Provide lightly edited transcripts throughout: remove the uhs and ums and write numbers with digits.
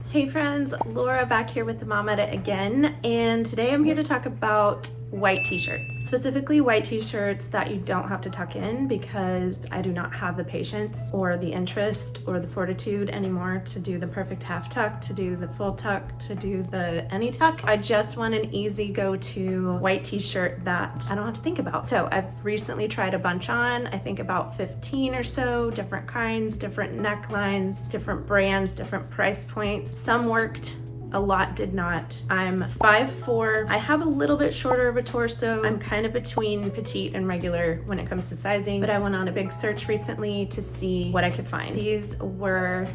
Hey friends, Laura back here with the Mom Edit again, and today I'm here to talk about white t-shirts. Specifically white t-shirts that you don't have to tuck in, because I do not have the patience or the interest or the fortitude anymore to do the perfect half tuck, to do the full tuck, to do the any tuck. I just want an easy go-to white t-shirt that I don't have to think about. So I've recently tried a bunch on, I think about 15 or so, different kinds, different necklines, different brands, different price points. Some worked, a lot did not. I'm 5'4". I have a little bit shorter of a torso. I'm kind of between petite and regular when it comes to sizing, but I went on a big search recently to see what I could find. These were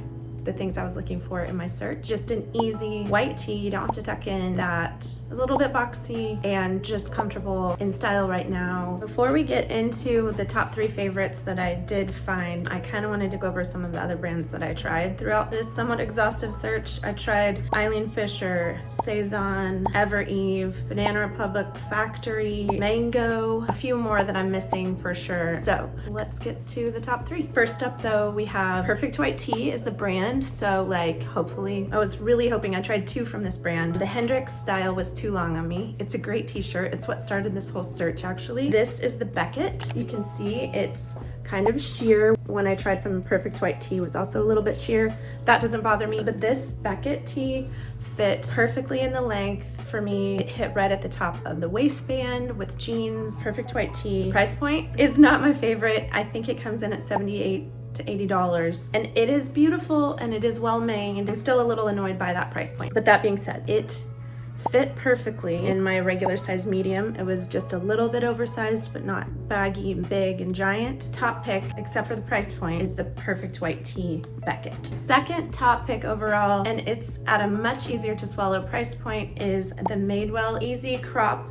the things I was looking for in my search. Just an easy white tee, you don't have to tuck in, that is a little bit boxy and just comfortable in style right now. Before we get into the top 3 favorites that I did find, I kind of wanted to go over some of the other brands that I tried throughout this somewhat exhaustive search. I tried Eileen Fisher, Saison, Ever Eve, Banana Republic Factory, Mango, a few more that I'm missing for sure. So let's get to the top 3. First up though, we have Perfect White Tee is the brand. So like, hopefully, I was really hoping, I tried 2 from this brand. The Hendrix style was too long on me. It's a great t-shirt. It's what started this whole search actually. This is the Beckett. You can see it's kind of sheer. When I tried from Perfect White Tee was also a little bit sheer. That doesn't bother me, but this Beckett tee fit perfectly in the length for me. It hit right at the top of the waistband with jeans. Perfect White Tee. Price point is not my favorite. I think it comes in at $78 to $80, and it is beautiful and it is well made. I'm still a little annoyed by that price point, but that being said, it fit perfectly in my regular size medium. It was just a little bit oversized, but not baggy and big and giant. Top pick, except for the price point, is the Perfect White Tee Beckett. Second top pick overall, and it's at a much easier to swallow price point, is the Madewell Easy Crop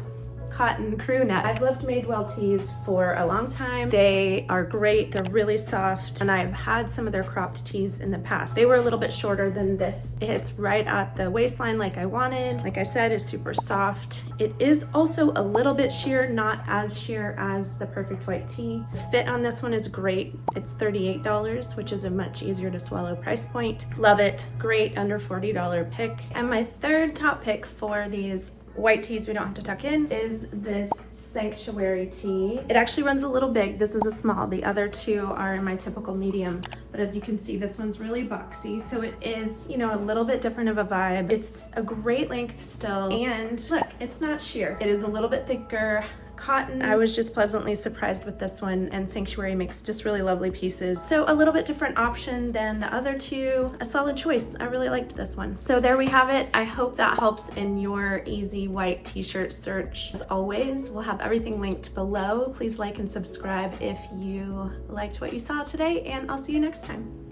Cotton Crew Neck. I've loved Madewell tees for a long time. They are great, they're really soft, and I've had some of their cropped tees in the past. They were a little bit shorter than this. It's right at the waistline like I wanted. Like I said, it's super soft. It is also a little bit sheer, not as sheer as the Perfect White Tee. The fit on this one is great. It's $38, which is a much easier to swallow price point. Love it, great under $40 pick. And my third top pick for these white tees we don't have to tuck in is this Sanctuary tee. It actually runs a little big. This is a small. The other 2 are in my typical medium, but as you can see, this one's really boxy, so it is, you know, a little bit different of a vibe. It's a great length still, and look, it's not sheer. It is a little bit thicker cotton. I was just pleasantly surprised with this one, and Sanctuary makes just really lovely pieces. So a little bit different option than the other 2. A solid choice. I really liked this one. So there we have it. I hope that helps in your easy white t-shirt search. As always, we'll have everything linked below. Please like and subscribe if you liked what you saw today, and I'll see you next time.